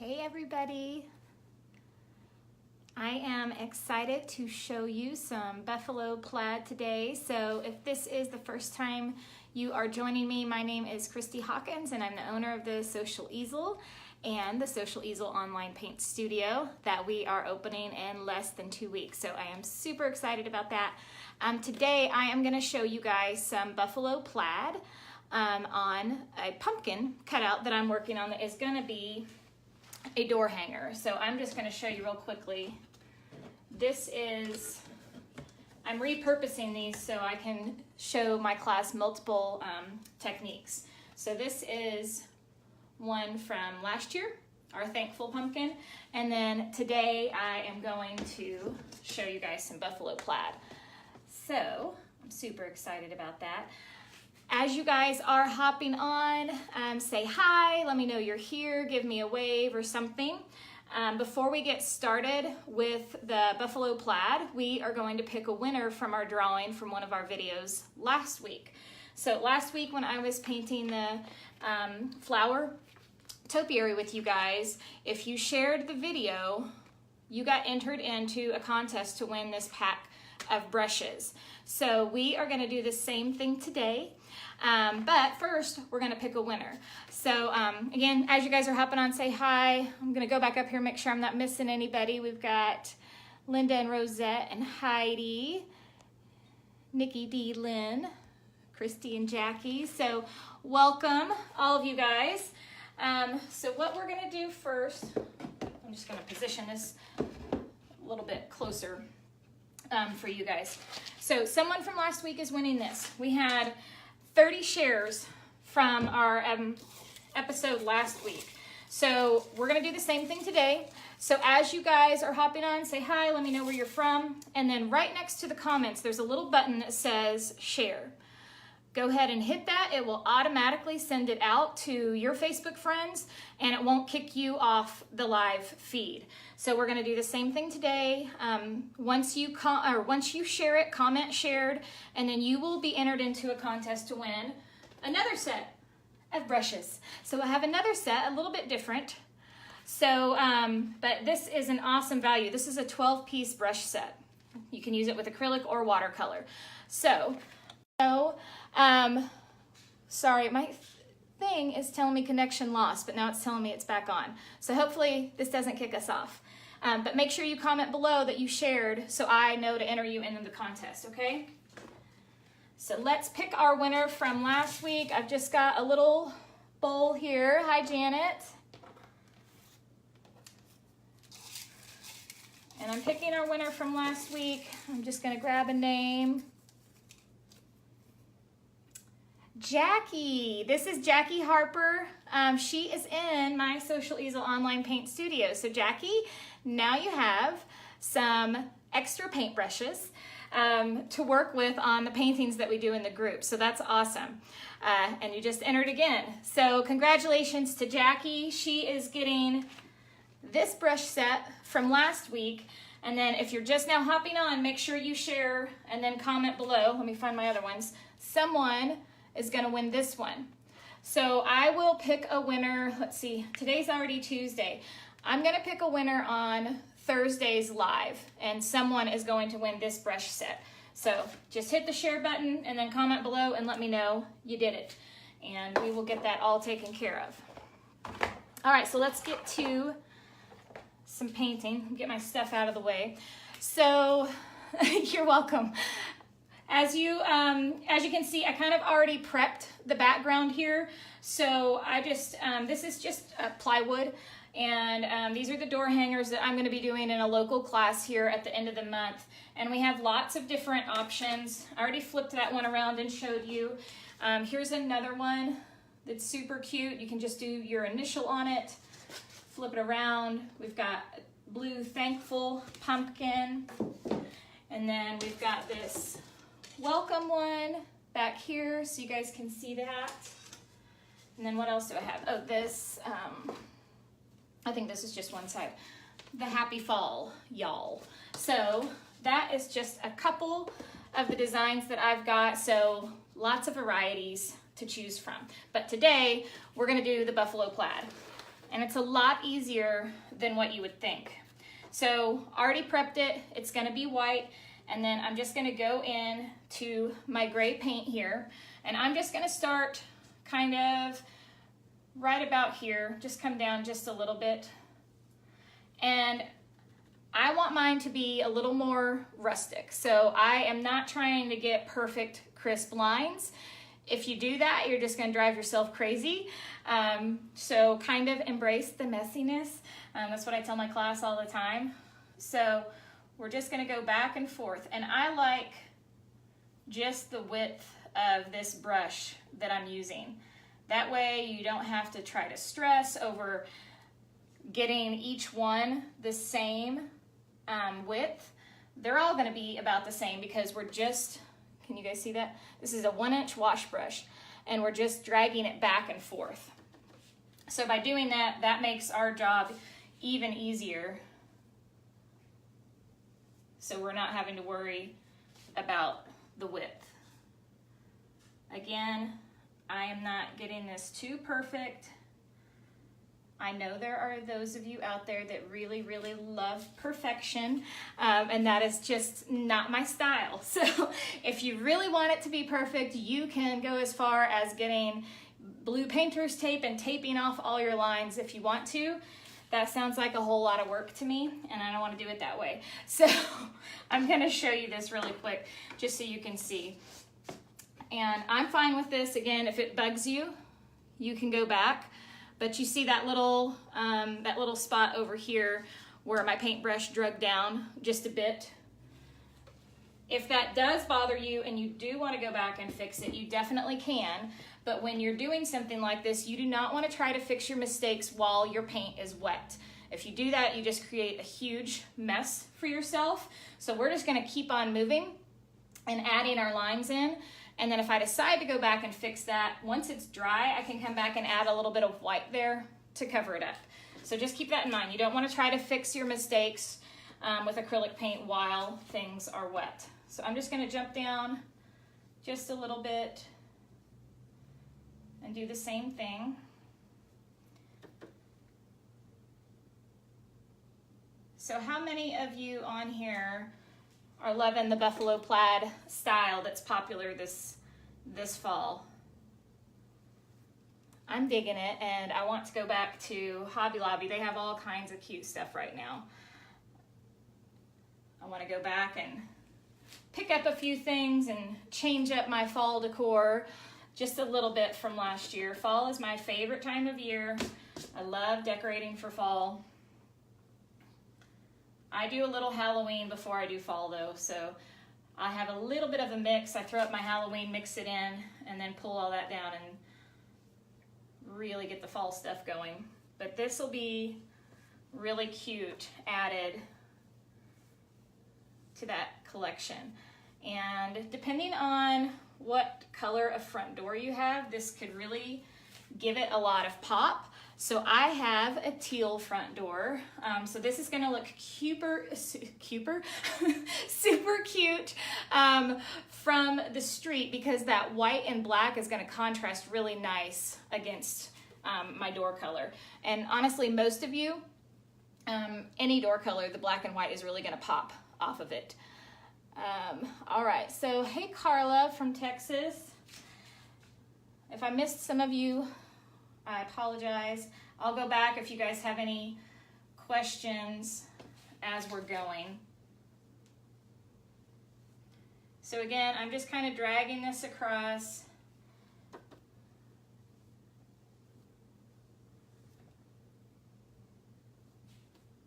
Hey everybody! I am excited to show you some buffalo plaid today. So if this is the first time you are joining me, my name is Christy Hawkins and I'm the owner of the Social Easel and the Social Easel online paint studio that we are opening in less than 2 weeks. So I am super excited about that. Today I am going to show you guys some buffalo plaid on a pumpkin cutout that I'm working on that is going to be a door hanger. So I'm just going to show you real quickly. This is, I'm repurposing these so I can show my class multiple techniques. So this is one from last year, our thankful pumpkin, and then today I am going to show you guys some buffalo plaid. So I'm super excited about that. As you guys are hopping on, say hi, let me know you're here, give me a wave or something. Before we get started with the buffalo plaid, we are going to pick a winner from our drawing from one of our videos last week. So last week when I was painting the flower topiary with you guys, if you shared the video, you got entered into a contest to win this pack of brushes. So we are going to do the same thing today. But first, we're going to pick a winner. So again, as you guys are hopping on, say hi. I'm going to go back up here, make sure I'm not missing anybody. We've got Linda and Rosette and Heidi, Nikki D. Lynn, Christy and Jackie. So welcome, all of you guys. So what we're going to do first, I'm just going to position this a little bit closer for you guys. So someone from last week is winning this. We had 30 shares from our episode last week. So we're gonna do the same thing today. So as you guys are hopping on, say hi, let me know where you're from. And then right next to the comments, there's a little button that says share. Go ahead and hit that. It will automatically send it out to your Facebook friends and it won't kick you off the live feed. So we're gonna do the same thing today. Once you share it, comment shared, and then you will be entered into a contest to win another set of brushes. So I have another set, a little bit different. So, but this is an awesome value. This is a 12-piece brush set. You can use it with acrylic or watercolor. Sorry, my thing is telling me connection lost, but now it's telling me it's back on. So hopefully this doesn't kick us off. But make sure you comment below that you shared so I know to enter you in the contest, okay? So let's pick our winner from last week. I've just got a little bowl here. Hi, Janet. And I'm picking our winner from last week. I'm just gonna grab a name. Jackie. This is Jackie Harper. She is in my Social Easel online paint studio. So Jackie, now you have some extra paint brushes to work with on the paintings that we do in the group. So that's awesome. And you just entered again. So congratulations to Jackie. She is getting this brush set from last week. And then if you're just now hopping on, make sure you share and then comment below. Let me find my other ones. Someone is going to win this one. So I will pick a winner. Let's see, today's already Tuesday. I'm going to pick a winner on Thursday's live, and someone is going to win this brush set. So just hit the share button and then comment below and let me know you did it. And we will get that all taken care of. All right, so let's get to some painting. Get my stuff out of the way. So you're welcome. As you can see, I kind of already prepped the background here. So I just, this is just plywood. And these are the door hangers that I'm going to be doing in a local class here at the end of the month. And we have lots of different options. I already flipped that one around and showed you. Here's another one that's super cute. You can just do your initial on it, flip it around. We've got blue thankful pumpkin. And then we've got this welcome one back here so you guys can see that. And then what else do I have? Oh, this, I think this is just one side. The happy fall, y'all. So that is just a couple of the designs that I've got. So lots of varieties to choose from. But today we're gonna do the buffalo plaid. and it's a lot easier than what you would think. So already prepped it, it's gonna be white, and then I'm just gonna go in to my gray paint here, and I'm just gonna start kind of right about here, just come down just a little bit. And I want mine to be a little more rustic, so I am not trying to get perfect crisp lines. If you do that, you're just gonna drive yourself crazy. So kind of embrace the messiness. That's what I tell my class all the time. So we're just gonna go back and forth. And I like just the width of this brush that I'm using. That way you don't have to try to stress over getting each one the same width. They're all gonna be about the same because we're just, can you guys see that? This is a 1-inch wash brush, and we're just dragging it back and forth. So by doing that, that makes our job even easier. So we're not having to worry about the width. Again, I am not getting this too perfect. I know there are those of you out there that really, really love perfection, and that is just not my style. So if you really want it to be perfect, you can go as far as getting blue painter's tape and taping off all your lines if you want to. That sounds like a whole lot of work to me, and I don't want to do it that way. So I'm going to show you this really quick just so you can see. And I'm fine with this. Again, if it bugs you, you can go back. But you see that little spot over here where my paintbrush drug down just a bit. If that does bother you and you do want to go back and fix it, you definitely can. But when you're doing something like this, you do not want to try to fix your mistakes while your paint is wet. If you do that, you just create a huge mess for yourself. So we're just going to keep on moving and adding our lines in. And then if I decide to go back and fix that, once it's dry, I can come back and add a little bit of white there to cover it up. So just keep that in mind. You don't want to try to fix your mistakes with acrylic paint while things are wet. So I'm just going to jump down just a little bit and do the same thing. So how many of you on here are loving the buffalo plaid style that's popular this fall? I'm digging it, and I want to go back to Hobby Lobby. They have all kinds of cute stuff right now. I want to go back and pick up a few things and change up my fall decor just a little bit from last year. Fall is my favorite time of year. I love decorating for fall. I do a little Halloween before I do fall though, so I have a little bit of a mix. I throw up my Halloween, mix it in, and then pull all that down and really get the fall stuff going. But this will be really cute added to that collection. And depending on what color of front door you have, this could really give it a lot of pop. So I have a teal front door. So this is gonna look super cute from the street because that white and black is gonna contrast really nice against my door color. And honestly, most of you, any door color, the black and white is really gonna pop off of it. All right, so hey Carla from Texas. If I missed some of you, I apologize. I'll go back if you guys have any questions as we're going. So again, I'm just kind of dragging this across.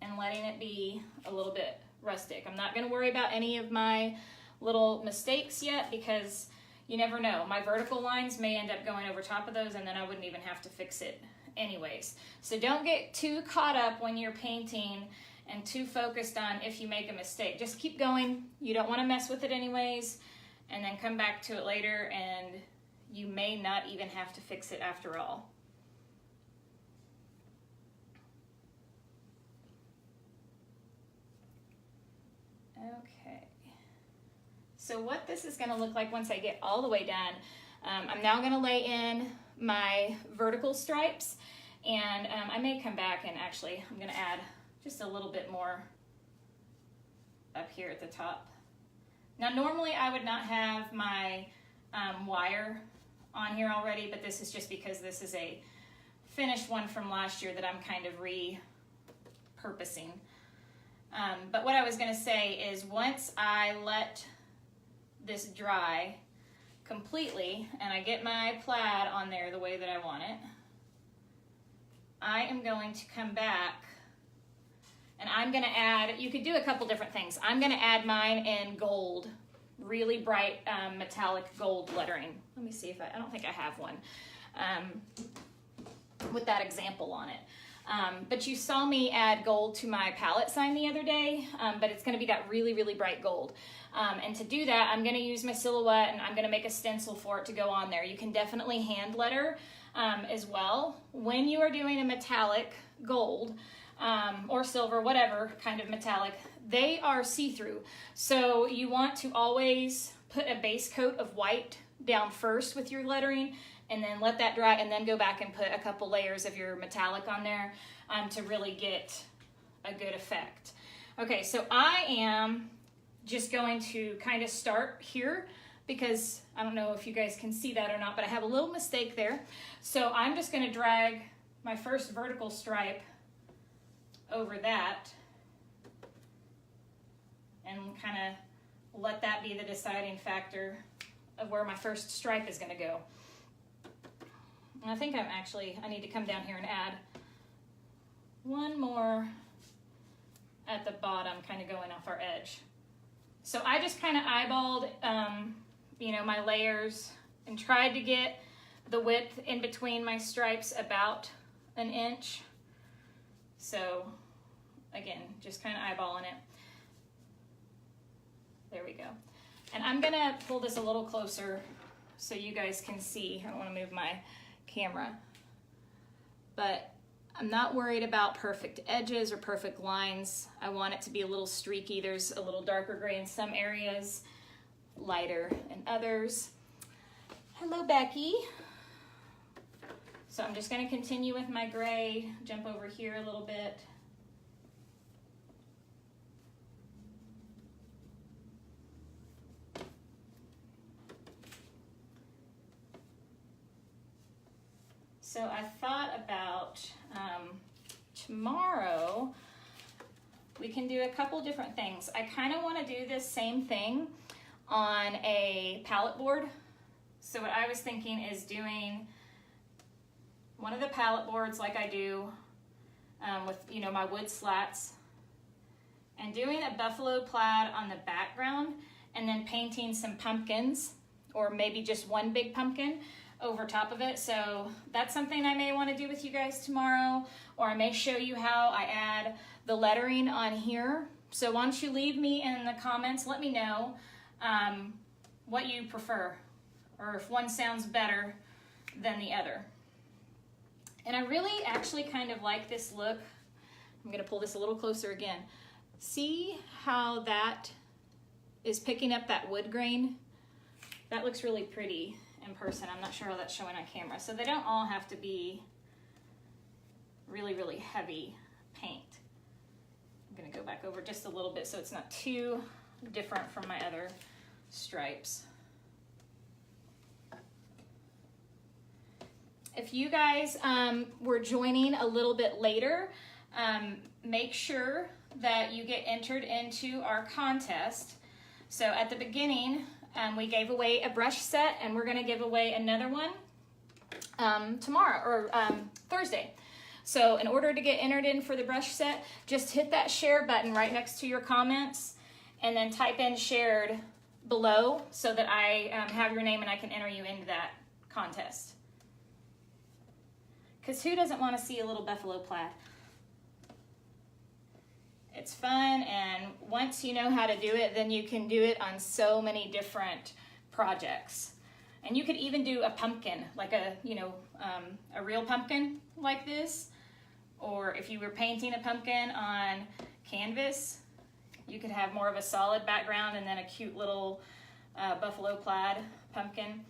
And letting it be a little bit rustic. I'm not going to worry about any of my little mistakes yet because you never know. My vertical lines may end up going over top of those and then I wouldn't even have to fix it anyways. So don't get too caught up when you're painting and too focused on if you make a mistake. Just keep going. You don't want to mess with it anyways, and then come back to it later and you may not even have to fix it after all. Okay. So what this is going to look like once I get all the way done, I'm now going to lay in my vertical stripes, And I may come back and actually, I'm gonna add just a little bit more up here at the top. Now normally I would not have my wire on here already, but this is just because this is a finished one from last year that I'm kind of repurposing. But what I was gonna say is once I let this dry completely and I get my plaid on there the way that I want it, I am going to come back and I'm gonna add, you could do a couple different things. I'm gonna add mine in gold, really bright metallic gold lettering. Let me see if I don't think I have one with that example on it. But you saw me add gold to my palette sign the other day, but it's gonna be that really, really bright gold. And to do that, I'm gonna use my silhouette and I'm gonna make a stencil for it to go on there. You can definitely hand letter as well. When you are doing a metallic gold or silver, whatever kind of metallic, they are see-through. So you want to always put a base coat of white down first with your lettering and then let that dry and then go back and put a couple layers of your metallic on there to really get a good effect. Okay, so I am just going to kind of start here because I don't know if you guys can see that or not, but I have a little mistake there. So I'm just gonna drag my first vertical stripe over that and kind of let that be the deciding factor of where my first stripe is gonna go. And I think I need to come down here and add one more at the bottom, kind of going off our edge. So I just kind of eyeballed, you know, my layers and tried to get the width in between my stripes about an inch. So again, just kind of eyeballing it. There we go. And I'm gonna pull this a little closer so you guys can see. I don't want to move my camera, but I'm not worried about perfect edges or perfect lines. I want it to be a little streaky. There's a little darker gray in some areas, lighter in others. Hello, Becky. So I'm just going to continue with my gray, jump over here a little bit. So I thought about tomorrow, we can do a couple different things. I kind of want to do this same thing on a palette board. So what I was thinking is doing one of the palette boards like I do with, you know, my wood slats, and doing a buffalo plaid on the background and then painting some pumpkins or maybe just one big pumpkin over top of it. So that's something I may want to do with you guys tomorrow, or I may show you how I add the lettering on here. So why don't you leave me in the comments, let me know what you prefer, or if one sounds better than the other. And I really actually kind of like this look. I'm gonna pull this a little closer again. See how that is picking up that wood grain? That looks really pretty in person. I'm not sure how that's showing on camera. So they don't all have to be really, really heavy paint. I'm gonna go back over just a little bit so it's not too different from my other stripes. If you guys were joining a little bit later, make sure that you get entered into our contest. So at the beginning, we gave away a brush set, and we're gonna give away another one tomorrow, or Thursday. So in order to get entered in for the brush set, just hit that share button right next to your comments, and then type in shared below so that I have your name and I can enter you into that contest. Because who doesn't want to see a little buffalo plaid? It's fun, and once you know how to do it, then you can do it on so many different projects. And you could even do a pumpkin, like a, you know, a real pumpkin like this. Or if you were painting a pumpkin on canvas, you could have more of a solid background and then a cute little buffalo plaid pumpkin.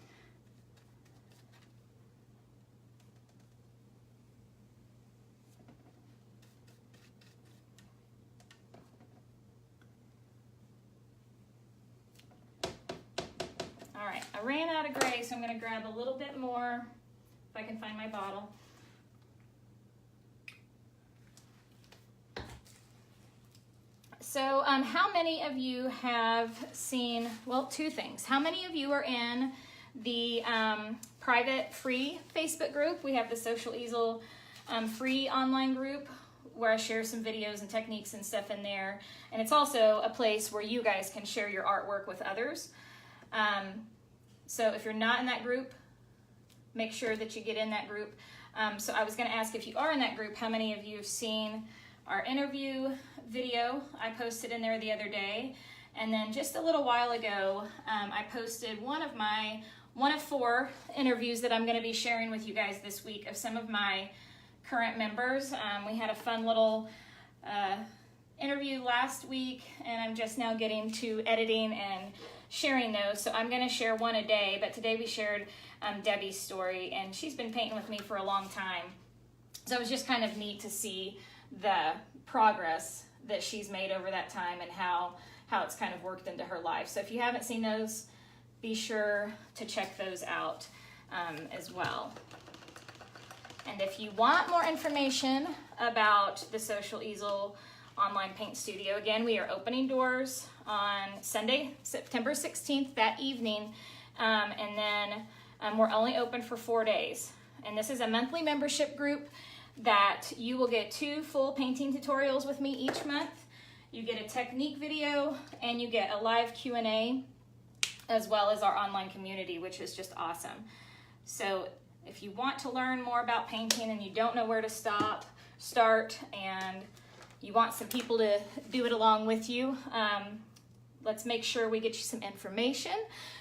I ran out of gray, so I'm gonna grab a little bit more, if I can find my bottle. So how many of you have seen, well, two things. How many of you are in the private free Facebook group? We have the Social Easel free online group where I share some videos and techniques and stuff in there. And it's also a place where you guys can share your artwork with others. So if you're not in that group, make sure that you get in that group. So I was gonna ask, if you are in that group, how many of you have seen our interview video I posted in there the other day? And then just a little while ago, I posted one of 4 interviews that I'm gonna be sharing with you guys this week of some of my current members. We had a fun little interview last week, and I'm just now getting to editing and sharing those. So I'm gonna share one a day, but today we shared Debbie's story, and she's been painting with me for a long time. So it was just kind of neat to see the progress that she's made over that time and how it's kind of worked into her life. So if you haven't seen those, be sure to check those out as well. And if you want more information about the Social Easel online paint studio, again, we are opening doors on Sunday, September 16th, that evening, and then we're only open for 4 days. And this is a monthly membership group that you will get 2 full painting tutorials with me each month. You get a technique video, and you get a live Q&A, as well as our online community, which is just awesome. So if you want to learn more about painting and you don't know where to start, and you want some people to do it along with you, let's make sure we get you some information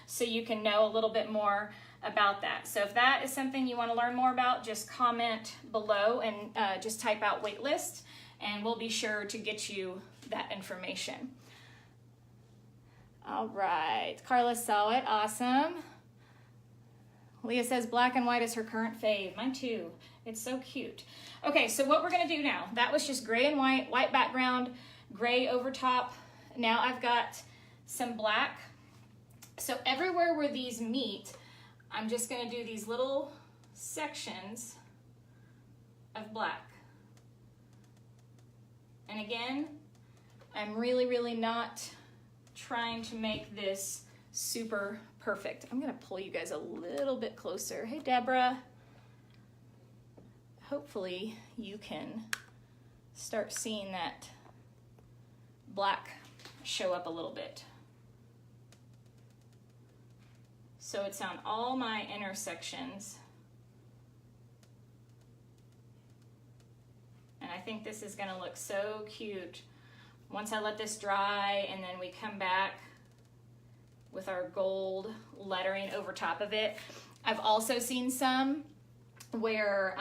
so you can know a little bit more about that. So if that is something you want to learn more about, just comment below and just type out waitlist, and we'll be sure to get you that information. All right, Carla saw it, awesome. Leah says black and white is her current fave. Mine too, it's so cute. Okay, so what we're gonna do now, that was just gray and white background, gray over top. Now I've got some black. So everywhere where these meet, I'm just gonna do these little sections of black. And again, I'm really not trying to make this super perfect. I'm gonna pull you guys a little bit closer. Hey, Deborah. Hopefully you can start seeing that black show up a little bit. So it's on all my intersections. And I think this is gonna look so cute once I let this dry, and then we come back with our gold lettering over top of it. I've also seen some where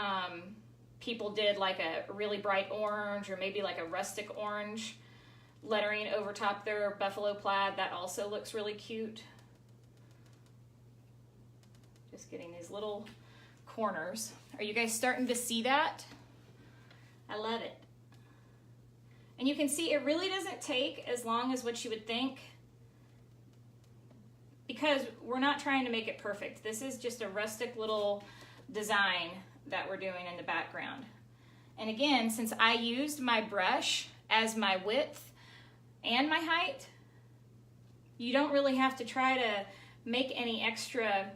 people did like a really bright orange or maybe like a rustic orange lettering over top their buffalo plaid. That also looks really cute. Just getting these little corners. Are you guys starting to see that? I love it. And you can see it really doesn't take as long as what you would think, because we're not trying to make it perfect. This is just a rustic little design that we're doing in the background. And again, since I used my brush as my width and my height, you don't really have to try to make any extra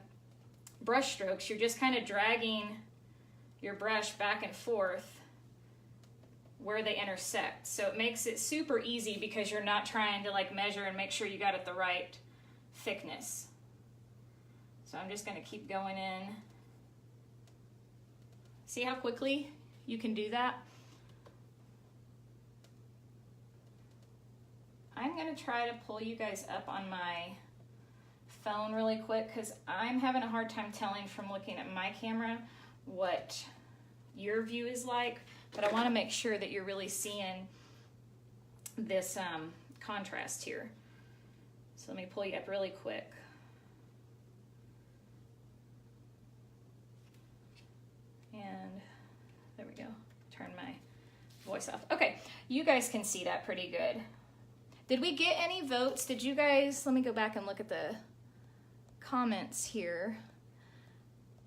brush strokes. You're just kind of dragging your brush back and forth where they intersect. So it makes it super easy because you're not trying to like measure and make sure you got it the right thickness. So I'm just gonna keep going in. See how quickly you can do that? I'm gonna try to pull you guys up on my phone really quick because I'm having a hard time telling from looking at my camera what your view is like, but I wanna make sure that you're really seeing this contrast here. So let me pull you up really quick. And there we go. Turn my voice off. Okay, you guys can see that pretty good. Did we get any votes? Did you guys, let me go back and look at the comments here.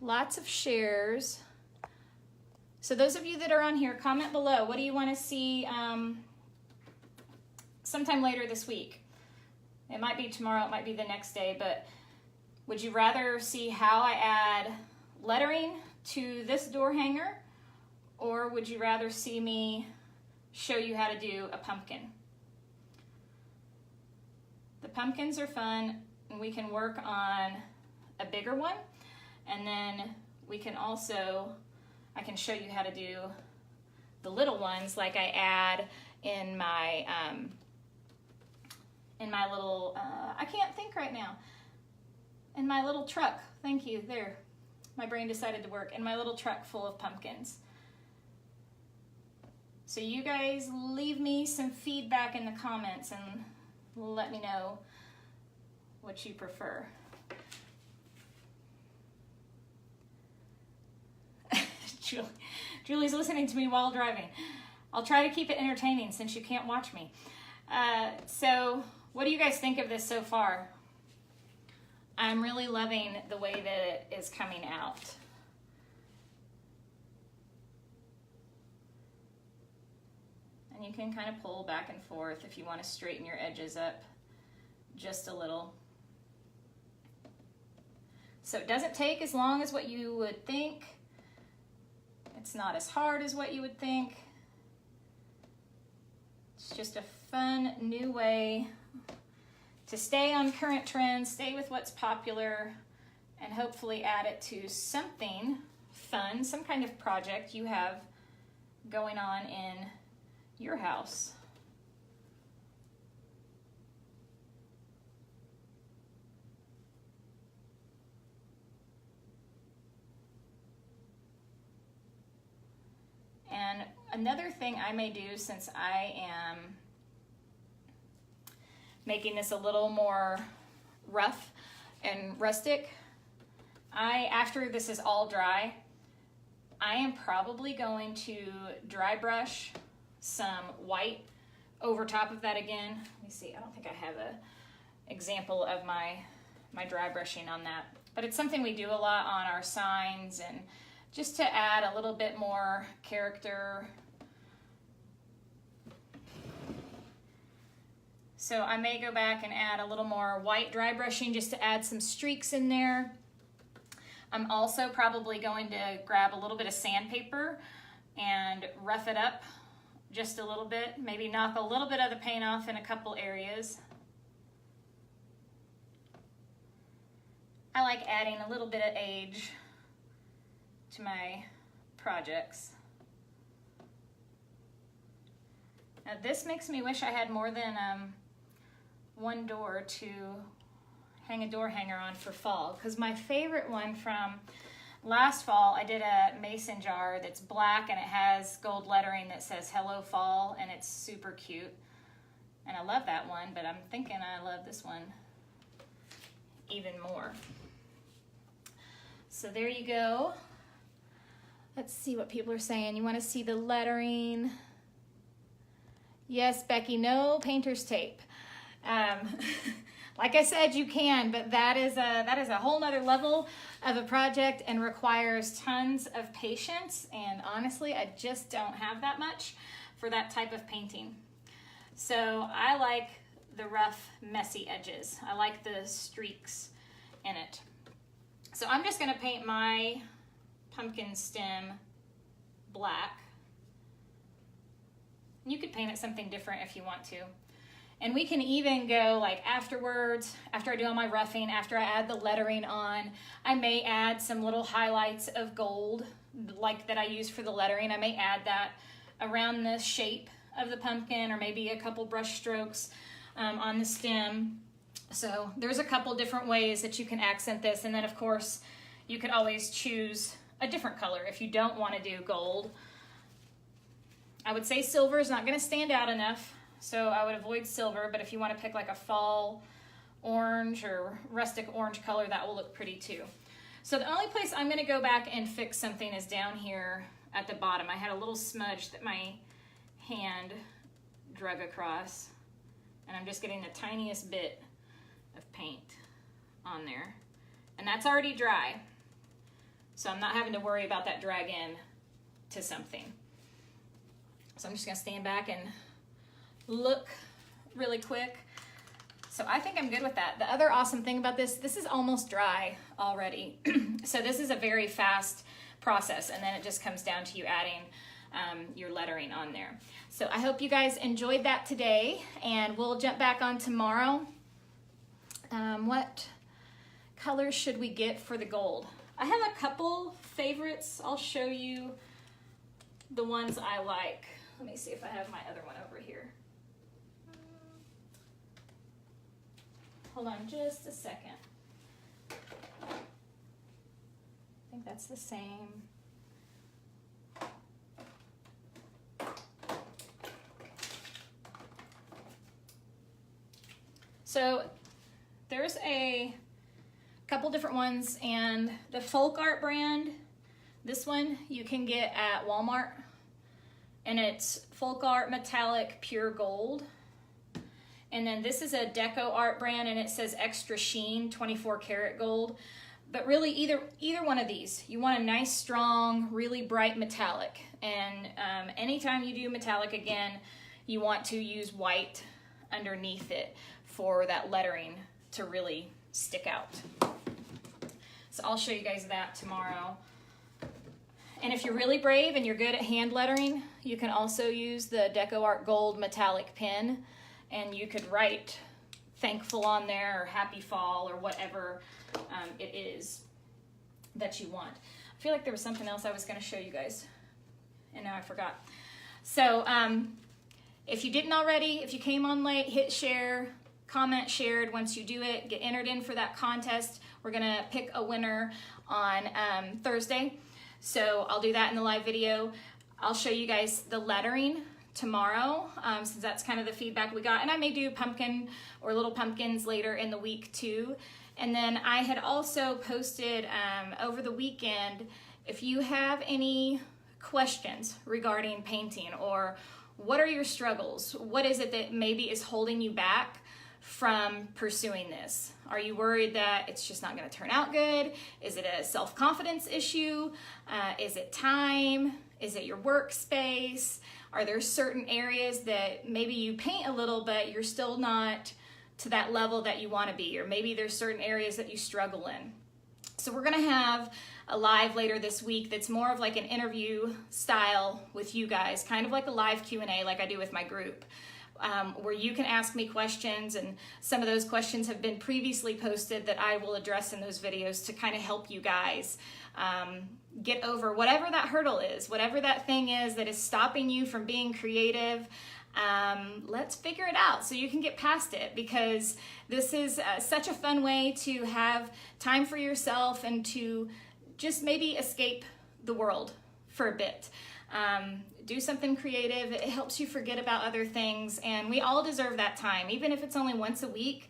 Lots of shares. So those of you that are on here, comment below. What do you want to see sometime later this week? It might be tomorrow, it might be the next day, but would you rather see how I add lettering to this door hanger, or would you rather see me show you how to do a pumpkin? The pumpkins are fun, and we can work on a bigger one, and then we can also, I can show you how to do the little ones like I add in my little, I can't think right now, in my little truck. Thank you, there. My brain decided to work. In my little truck full of pumpkins. So you guys leave me some feedback in the comments and let me know what you prefer. Julie's listening to me while driving. I'll try to keep it entertaining since you can't watch me. So what do you guys think of this so far? I'm really loving the way that it is coming out. And you can kind of pull back and forth if you want to straighten your edges up just a little. So it doesn't take as long as what you would think. It's not as hard as what you would think. It's just a fun new way to stay on current trends, stay with what's popular, and hopefully add it to something fun, some kind of project you have going on in your house. And another thing I may do, since I am making this a little more rough and rustic, after this is all dry, I am probably going to dry brush some white over top of that again. Let me see, I don't think I have an example of my dry brushing on that, but it's something we do a lot on our signs, and just to add a little bit more character. So I may go back and add a little more white dry brushing just to add some streaks in there. I'm also probably going to grab a little bit of sandpaper and rough it up just a little bit, maybe knock a little bit of the paint off in a couple areas. I like adding a little bit of age to my projects. Now this makes me wish I had more than one door to hang a door hanger on for fall, because my favorite one from last fall, I did a mason jar that's black and it has gold lettering that says Hello Fall, and it's super cute. And I love that one, but I'm thinking I love this one even more. So there you go. Let's see what people are saying. You want to see the lettering? Yes, Becky, no painter's tape. Like I said, you can, but that is a whole nother level of a project and requires tons of patience. And honestly, I just don't have that much for that type of painting. So I like the rough, messy edges. I like the streaks in it. So I'm just going to paint my pumpkin stem black. You could paint it something different if you want to. And we can even go like afterwards, after I do all my roughing, after I add the lettering on, I may add some little highlights of gold like that I use for the lettering. I may add that around the shape of the pumpkin, or maybe a couple brush strokes on the stem. So there's a couple different ways that you can accent this. And then of course, you could always choose a different color if you don't want to do gold. I would say silver is not going to stand out enough, so I would avoid silver, but if you want to pick like a fall orange or rustic orange color, that will look pretty too. So the only place I'm going to go back and fix something is down here at the bottom. I had a little smudge that my hand drug across, and I'm just getting the tiniest bit of paint on there. And that's already dry. So I'm not having to worry about that drag in to something. So I'm just gonna stand back and look really quick. So I think I'm good with that. The other awesome thing about this is almost dry already. So this is a very fast process, and then it just comes down to you adding your lettering on there. So I hope you guys enjoyed that today, and we'll jump back on tomorrow. What colors should we get for the gold? I have a couple favorites. I'll show you the ones I like. Let me see if I have my other one over here. Hold on just a second. I think that's the same. So there's a couple different ones, and the Folk Art brand, this one you can get at Walmart, and it's Folk Art Metallic Pure Gold. And then this is a Deco Art brand, and it says Extra Sheen 24 karat gold. But really either one of these, you want a nice, strong, really bright metallic. And anytime you do metallic again, you want to use white underneath it for that lettering to really stick out. So I'll show you guys that tomorrow. And if you're really brave and you're good at hand lettering, you can also use the Deco Art Gold metallic pen, and you could write thankful on there, or happy fall, or whatever it is that you want. I feel like there was something else I was going to show you guys, and now I forgot. So if you didn't already, if you came on late, hit share, comment shared. Once you do it, get entered in for that contest. We're going to pick a winner on Thursday. So I'll do that in the live video. I'll show you guys the lettering tomorrow, since that's kind of the feedback we got. And I may do pumpkin or little pumpkins later in the week too. And then I had also posted over the weekend, if you have any questions regarding painting, or what are your struggles? What is it that maybe is holding you back from pursuing this? Are you worried that it's just not going to turn out good? Is it a self-confidence issue? Is it time? Is it your workspace? Are there certain areas that maybe you paint a little, but you're still not to that level that you want to be? Or maybe there's certain areas that you struggle in. So we're going to have a live later this week that's more of like an interview style with you guys, kind of like a live Q&A like I do with my group, where you can ask me questions, and some of those questions have been previously posted that I will address in those videos to kind of help you guys get over whatever that hurdle is, whatever that thing is that is stopping you from being creative. Let's figure it out so you can get past it, because this is such a fun way to have time for yourself and to just maybe escape the world for a bit. Do something creative. It helps you forget about other things, and we all deserve that time, even if it's only once a week.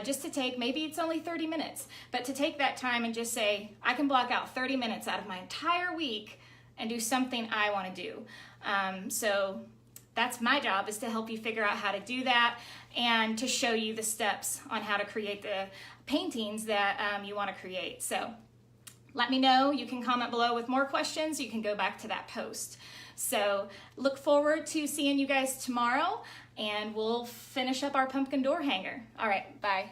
Just to take, maybe it's only 30 minutes, but to take that time and just say, I can block out 30 minutes out of my entire week and do something I want to do. So that's my job, is to help you figure out how to do that and to show you the steps on how to create the paintings that you want to create. So let me know. You can comment below with more questions. You can go back to that post. So look forward to seeing you guys tomorrow, and we'll finish up our pumpkin door hanger. All right, bye.